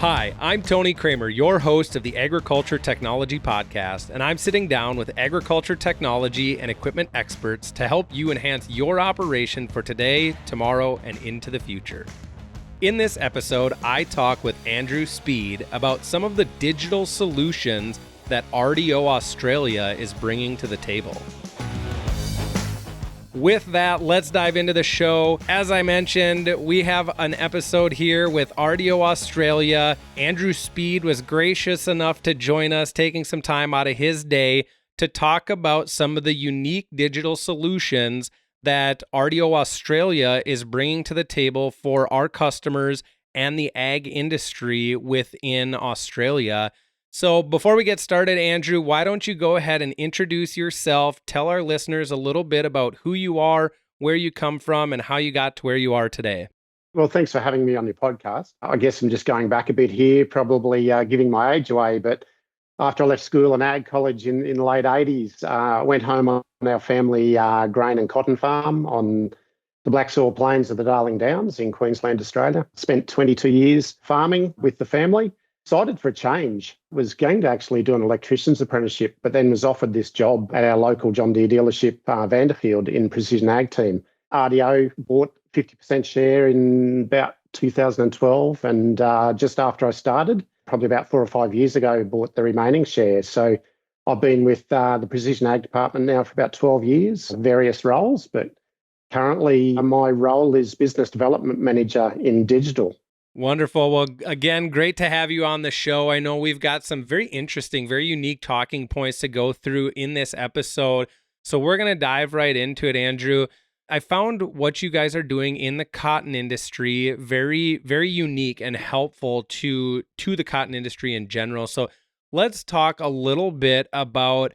Hi, I'm Tony Kramer, your host of the Agriculture Technology Podcast, and I'm sitting down with agriculture technology and equipment experts to help you enhance your operation for today, tomorrow, and into the future. In this episode, I talk with Andrew Speed about some of the digital solutions that RDO Australia is bringing to the table. With that, let's dive into the show. As I mentioned, we have an episode here with RDO Australia. Andrew Speed was gracious enough to join us, taking some time out of his day to talk about some of the unique digital solutions that RDO Australia is bringing to the table for our customers and the ag industry within Australia. So before we get started, Andrew, why don't you go ahead and introduce yourself, tell our listeners a little bit about who you are, where you come from, and how you got to where you are today. Well, thanks for having me on your podcast. I guess I'm just going back a bit here, probably giving my age away, but after I left school and ag college in the late 80s, I went home on our family grain and cotton farm on the black soil plains of the Darling Downs in Queensland, Australia. Spent 22 years farming with the family. Decided for a change, was going to actually do an electrician's apprenticeship, but then was offered this job at our local John Deere dealership, Vanderfield, in Precision Ag team. RDO bought 50% share in about 2012, and just after I started, probably about 4 or 5 years ago, bought the remaining shares. So I've been with the Precision Ag department now for about 12 years, various roles, but currently my role is Business Development Manager in digital. Wonderful. Well, again, great to have you on the show. I know we've got some very interesting, very unique talking points to go through in this episode. So we're going to dive right into it, Andrew. I found what you guys are doing in the cotton industry very, very unique and helpful to the cotton industry in general. So let's talk a little bit about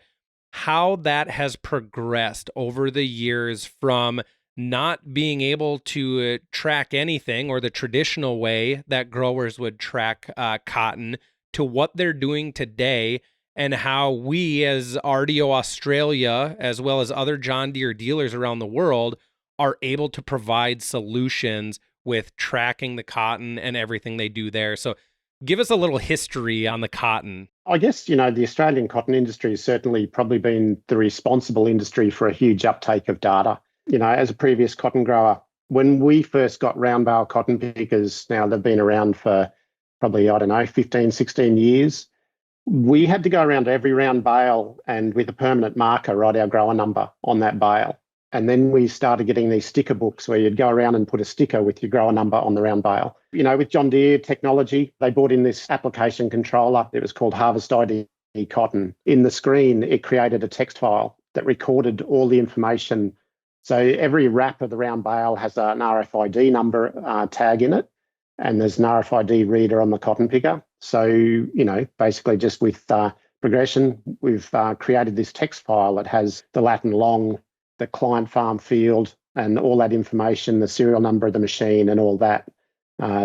how that has progressed over the years from not being able to track anything or the traditional way that growers would track cotton to what they're doing today, and how we as RDO Australia, as well as other John Deere dealers around the world, are able to provide solutions with tracking the cotton and everything they do there. So give us a little history on the cotton. I guess, the Australian cotton industry has certainly probably been the responsible industry for a huge uptake of data. As a previous cotton grower, when we first got round bale cotton pickers, now they've been around for probably, 15, 16 years, we had to go around every round bale and with a permanent marker write our grower number on that bale. And then we started getting these sticker books where you'd go around and put a sticker with your grower number on the round bale. With John Deere technology, they brought in this application controller. It was called Harvest ID Cotton. In the screen, it created a text file that recorded all the information. So every wrap of the round bale has an RFID number tag in it, and there's an RFID reader on the cotton picker. So, basically just with progression, we've created this text file that has the lat and long, the client farm field, and all that information, the serial number of the machine and all that.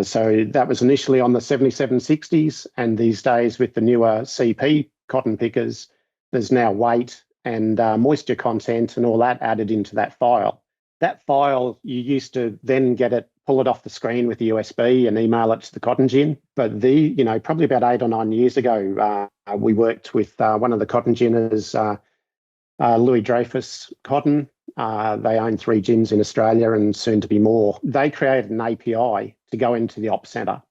So that was initially on the 7760s, and these days with the newer CP cotton pickers, there's now weight and moisture content and all that added into that file. That file, you used to then pull it off the screen with the USB and email it to the cotton gin. But probably about 8 or 9 years ago, we worked with one of the cotton ginners, Louis Dreyfus Cotton. They own 3 gins in Australia and soon to be more. They created an API to go into the op center.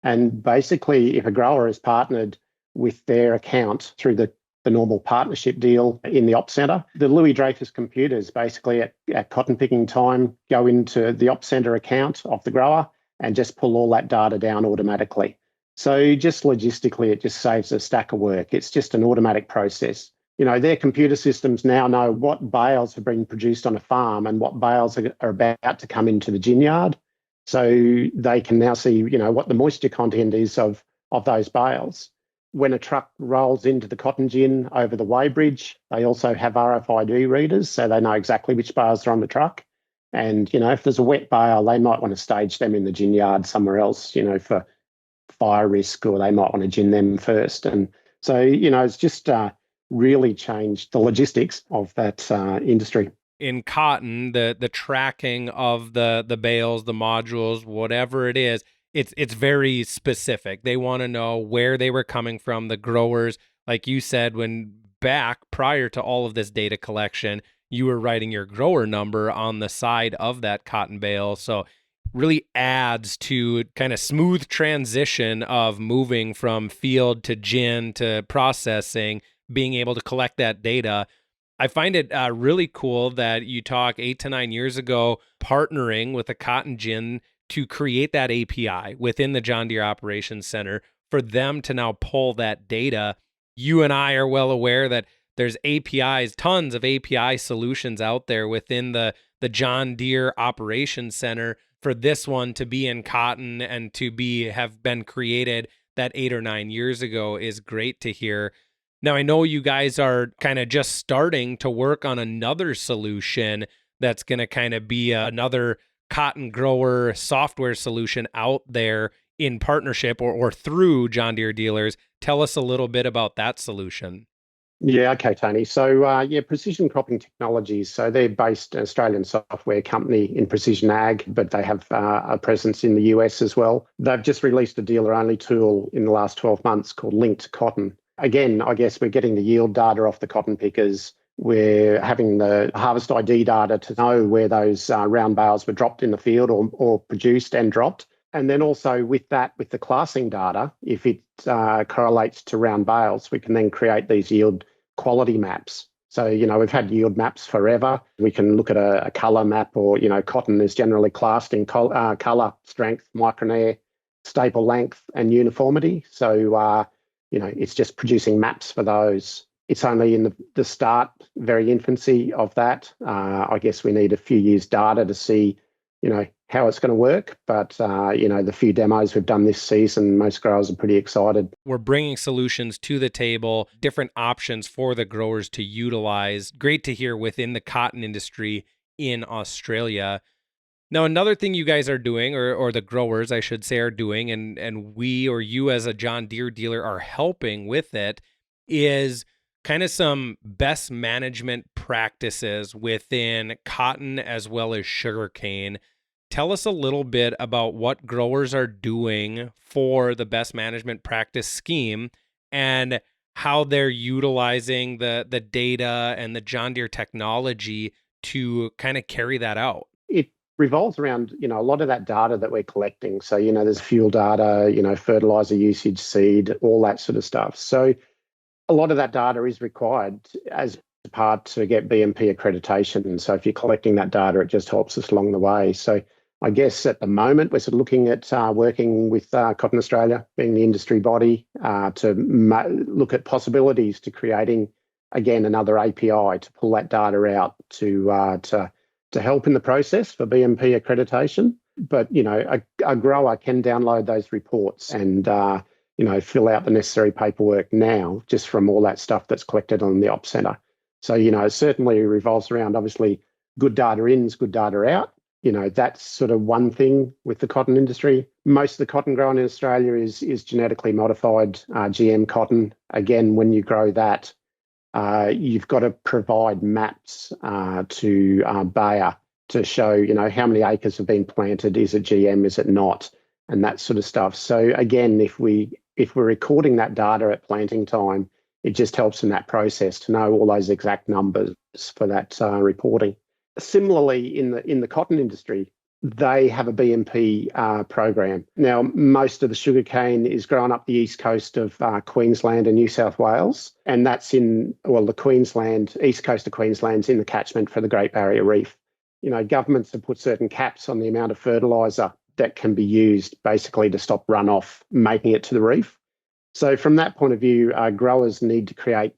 And basically, if a grower is partnered with their account through the normal partnership deal in the op center, the Louis Dreyfus computers basically at cotton picking time go into the op center account of the grower and just pull all that data down automatically. So just logistically, it just saves a stack of work. It's just an automatic process. Their computer systems now know what bales have been produced on a farm and what bales are about to come into the gin yard. So they can now see, what the moisture content is of those bales. When a truck rolls into the cotton gin over the weighbridge, they also have RFID readers, so they know exactly which bales are on the truck. And, if there's a wet bale, they might want to stage them in the gin yard somewhere else, for fire risk, or they might want to gin them first. And so, it's just really changed the logistics of that industry. In cotton, the tracking of the bales, the modules, whatever it is it's very specific. They want to know where they were coming from, the growers. Like you said, when back prior to all of this data collection, you were writing your grower number on the side of that cotton bale. So really adds to kind of smooth transition of moving from field to gin to processing, being able to collect that data. I find it really cool that you talk 8 to 9 years ago, partnering with a cotton gin to create that API within the John Deere Operations Center for them to now pull that data. You and I are well aware that there's APIs, tons of API solutions out there within the John Deere Operations Center. For this one to be in cotton and to have been created that 8 or 9 years ago is great to hear. Now, I know you guys are kind of just starting to work on another solution that's going to kind of be another cotton grower software solution out there in partnership or through John Deere dealers. Tell us a little bit about that solution. Yeah, okay, Tony. So, Precision Cropping Technologies. So they're based an Australian software company in precision ag, but they have a presence in the US as well. They've just released a dealer-only tool in the last 12 months called Linked Cotton. Again, I guess we're getting the yield data off the cotton pickers. We're having the harvest ID data to know where those round bales were dropped in the field or produced and dropped. And then also with that, with the classing data, if it correlates to round bales, we can then create these yield quality maps. So, we've had yield maps forever. We can look at a colour map or, cotton is generally classed in colour, strength, micronair, staple length and uniformity. So, it's just producing maps for those. It's only in the start, very infancy of that. I guess we need a few years data to see, how it's going to work. But, the few demos we've done this season, most growers are pretty excited. We're bringing solutions to the table, different options for the growers to utilize. Great to hear within the cotton industry in Australia. Now, another thing you guys are doing, or the growers, I should say, are doing, and we or you as a John Deere dealer are helping with it, is kind of some best management practices within cotton as well as sugarcane. Tell us a little bit about what growers are doing for the best management practice scheme and how they're utilizing the data and the John Deere technology to kind of carry that out. It revolves around, a lot of that data that we're collecting. So, there's fuel data, fertilizer usage, seed, all that sort of stuff. So a lot of that data is required as part to get BMP accreditation. And so if you're collecting that data, it just helps us along the way. So I guess at the moment, we're sort of looking at working with Cotton Australia, being the industry body, to look at possibilities to creating, again, another API to pull that data out to help in the process for BMP accreditation. But, a grower can download those reports and, fill out the necessary paperwork now just from all that stuff that's collected on the Ops Centre. So, it certainly revolves around, obviously, good data in is good data out. That's sort of one thing with the cotton industry. Most of the cotton grown in Australia is genetically modified GM cotton. Again, when you grow that, you've got to provide maps to Bayer to show, how many acres have been planted. Is it GM? Is it not? And that sort of stuff. So again, if we're recording that data at planting time, it just helps in that process to know all those exact numbers for that reporting. Similarly, in the cotton industry, they have a BMP program. Now, most of the sugarcane is grown up the east coast of Queensland and New South Wales, and that's the east coast of Queensland's in the catchment for the Great Barrier Reef. Governments have put certain caps on the amount of fertiliser that can be used basically to stop runoff making it to the reef. So from that point of view, growers need to create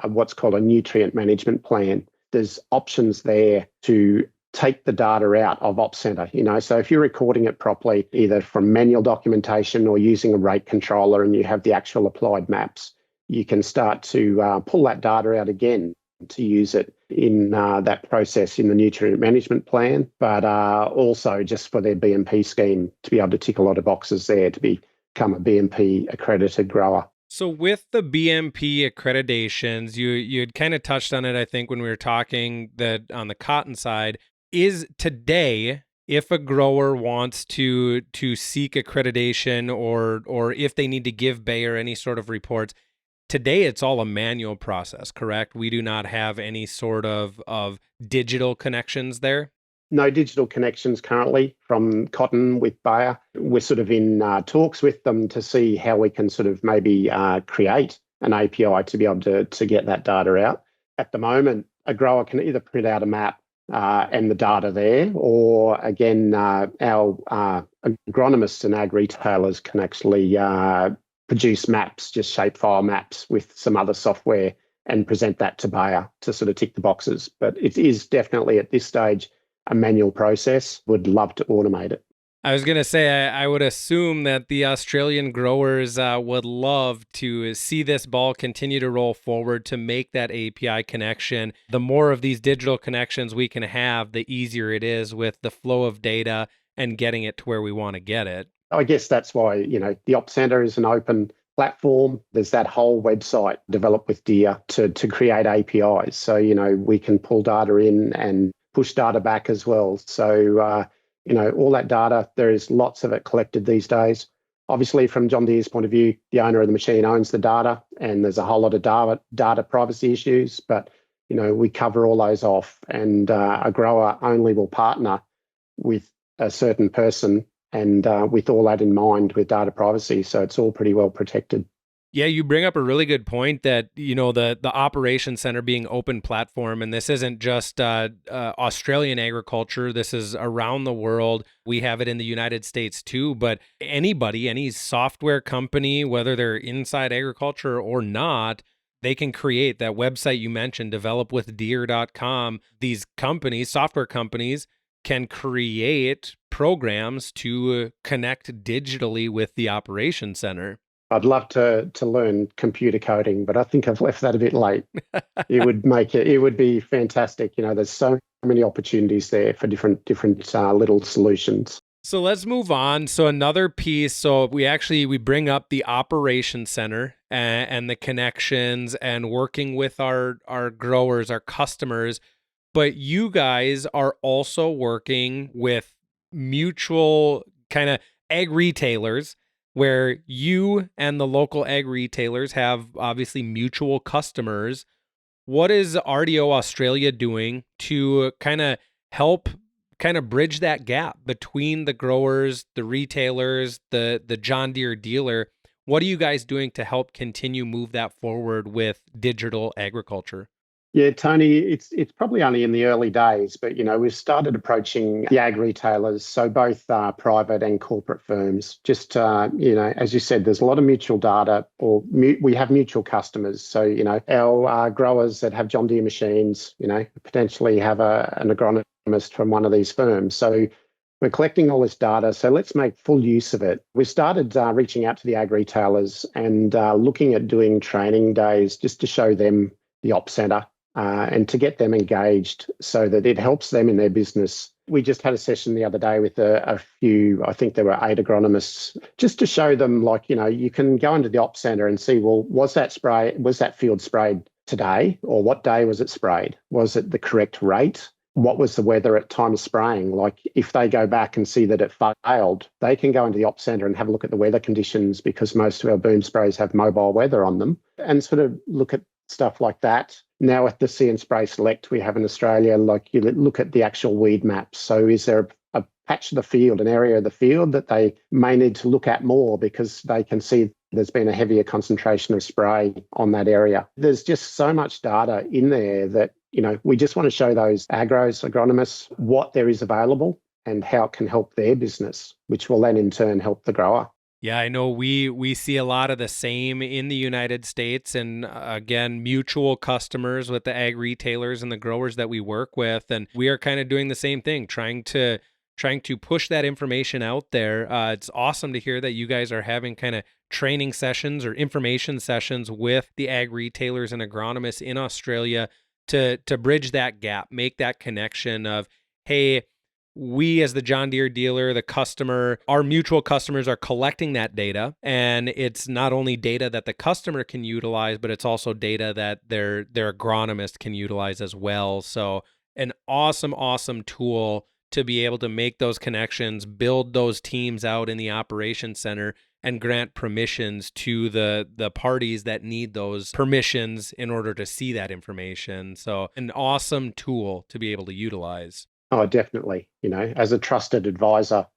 what's called a nutrient management plan. There's options there to take the data out of Ops Centre. So if you're recording it properly, either from manual documentation or using a rate controller and you have the actual applied maps, you can start to pull that data out again to use it in that process in the nutrient management plan, but also just for their BMP scheme to be able to tick a lot of boxes there to become a BMP accredited grower. So with the BMP accreditations, you had kind of touched on it, I think, when we were talking that on the cotton side, is today if a grower wants to seek accreditation or if they need to give Bayer any sort of reports, today it's all a manual process, correct? We do not have any sort of digital connections there. No digital connections currently from cotton with Bayer. We're sort of in talks with them to see how we can sort of maybe create an API to be able to get that data out. At the moment, a grower can either print out a map and the data there, or again, our agronomists and ag retailers can actually produce maps, just shapefile maps with some other software and present that to Bayer to sort of tick the boxes. But it is definitely at this stage a manual process. Would love to automate it. I was going to say, I would assume that the Australian growers would love to see this ball continue to roll forward to make that API connection. The more of these digital connections we can have, the easier it is with the flow of data and getting it to where we want to get it. I guess that's why, the Op Center is an open platform. There's that whole website developed with Deere to create APIs. So, we can pull data in and push data back as well. So, all that data, there is lots of it collected these days. Obviously, from John Deere's point of view, the owner of the machine owns the data, and there's a whole lot of data privacy issues. But, we cover all those off, and a grower only will partner with a certain person, and with all that in mind with data privacy. So it's all pretty well protected. Yeah, you bring up a really good point that, the operations center being open platform, and this isn't just Australian agriculture. This is around the world. We have it in the United States too, but anybody, any software company, whether they're inside agriculture or not, they can create that website you mentioned, developwithdeere.com. These companies, software companies, can create programs to connect digitally with the operations center. I'd love to learn computer coding, but I think I've left that a bit late. It would be fantastic. There's so many opportunities there for different little solutions. So let's move on. So another piece, so we bring up the operations center and the connections and working with our growers, our customers, but you guys are also working with mutual kind of ag retailers, where you and the local ag retailers have obviously mutual customers. What is RDO Australia doing to kind of help bridge that gap between the growers, the retailers, the John Deere dealer? What are you guys doing to help continue move that forward with digital agriculture? Yeah, Tony, it's probably only in the early days, but we've started approaching the ag retailers, so both private and corporate firms. Just as you said, there's a lot of mutual data, or we have mutual customers. So our growers that have John Deere machines, potentially have an agronomist from one of these firms. So we're collecting all this data, so let's make full use of it. We started reaching out to the ag retailers and looking at doing training days just to show them the Op Center. And to get them engaged so that it helps them in their business. We just had a session the other day with a few, I think there were 8 agronomists, just to show them, you can go into the Op Center and see, well, was that field sprayed today, or what day was it sprayed? Was it the correct rate? What was the weather at time of spraying? Like, if they go back and see that it failed, they can go into the Op Center and have a look at the weather conditions, because most of our boom sprays have mobile weather on them, and sort of look at stuff like that. Now with the See and Spray Select we have in Australia, you look at the actual weed maps. So is there a patch of the field, an area of the field that they may need to look at more because they can see there's been a heavier concentration of spray on that area? There's just so much data in there that, we just want to show those agronomists what there is available and how it can help their business, which will then in turn help the grower. Yeah, I know we see a lot of the same in the United States, and again, mutual customers with the ag retailers and the growers that we work with, and we are kind of doing the same thing, trying to push that information out there. It's awesome to hear that you guys are having kind of training sessions or information sessions with the ag retailers and agronomists in Australia to bridge that gap, make that connection of, hey, we as the John Deere dealer, the customer, our mutual customers are collecting that data, and it's not only data that the customer can utilize, but it's also data that their agronomist can utilize as well. So an awesome tool to be able to make those connections, build those teams out in the operations center, and grant permissions to the parties that need those permissions in order to see that information. So an awesome tool to be able to utilize. Oh, definitely. As a trusted advisor,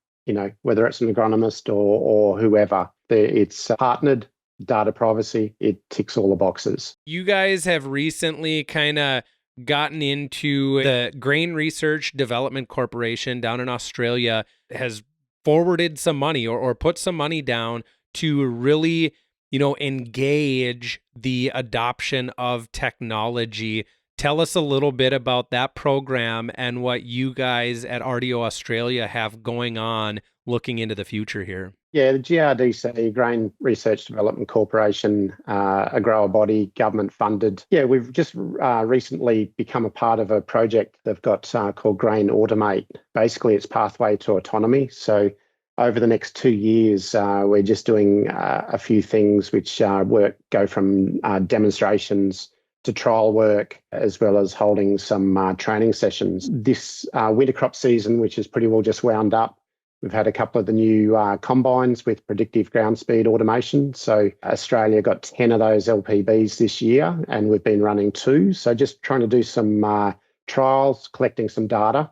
whether it's an agronomist or whoever, it's partnered, data privacy, it ticks all the boxes. You guys have recently kind of gotten into the Grain Research Development Corporation down in Australia has forwarded some money or put some money down to really, engage the adoption of technology. Tell us a little bit about that program and what you guys at RDO Australia have going on looking into the future here. Yeah, the GRDC, Grain Research Development Corporation, a grower body, government funded. Yeah, we've just recently become a part of a project they've got called Grain Automate. Basically, it's pathway to autonomy. So over the next 2 years, we're just doing a few things which go from demonstrations to trial work, as well as holding some training sessions. This winter crop season, which is pretty well just wound up, we've had a couple of the new combines with predictive ground speed automation. So Australia got 10 of those LPBs this year, and we've been running 2. So just trying to do some trials, collecting some data.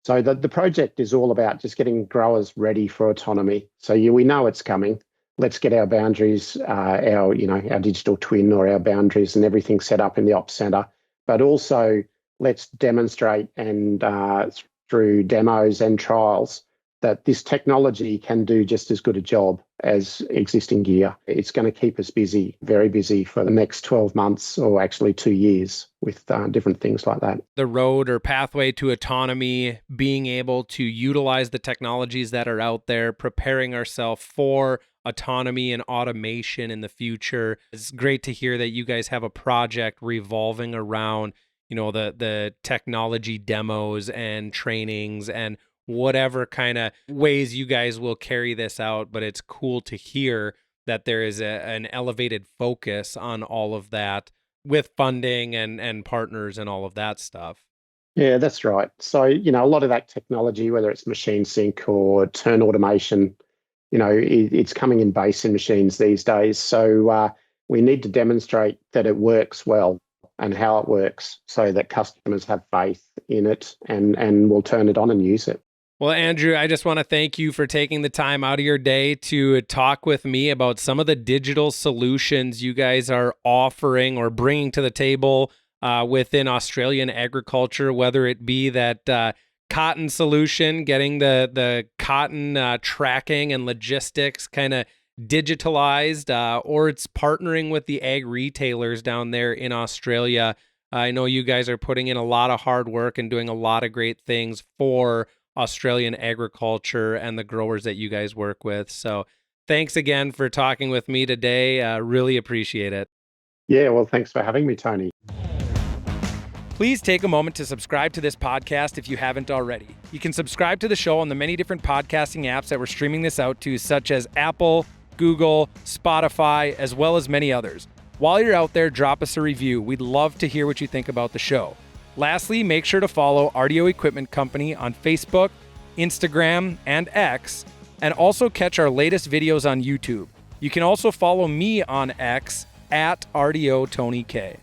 So the project is all about just getting growers ready for autonomy. So we know it's coming. Let's get our boundaries, our digital twin or our boundaries and everything set up in the ops center. But also let's demonstrate and through demos and trials that this technology can do just as good a job as existing gear. It's going to keep us busy, very busy for the next 12 months or actually 2 years with different things like that. The road or pathway to autonomy, being able to utilize the technologies that are out there, preparing ourselves for autonomy and automation in the future. It's great to hear that you guys have a project revolving around, the technology demos and trainings and whatever kind of ways you guys will carry this out. But it's cool to hear that there is an elevated focus on all of that with funding and partners and all of that stuff. Yeah, that's right. So, a lot of that technology, whether it's machine sync or turn automation, it's coming in base in machines these days. So we need to demonstrate that it works well and how it works so that customers have faith in it and will turn it on and use it. Well, Andrew, I just want to thank you for taking the time out of your day to talk with me about some of the digital solutions you guys are offering or bringing to the table within Australian agriculture, whether it be that cotton solution, getting the cotton tracking and logistics kind of digitalized, or it's partnering with the ag retailers down there in Australia. I know you guys are putting in a lot of hard work and doing a lot of great things for Australian agriculture and the growers that you guys work with. So thanks again for talking with me today. Really appreciate it. Yeah, well, thanks for having me, Tony. Please take a moment to subscribe to this podcast if you haven't already. You can subscribe to the show on the many different podcasting apps that we're streaming this out to, such as Apple, Google, Spotify, as well as many others. While you're out there, drop us a review. We'd love to hear what you think about the show. Lastly, make sure to follow RDO Equipment Company on Facebook, Instagram, and X, and also catch our latest videos on YouTube. You can also follow me on X at RDO Tony K.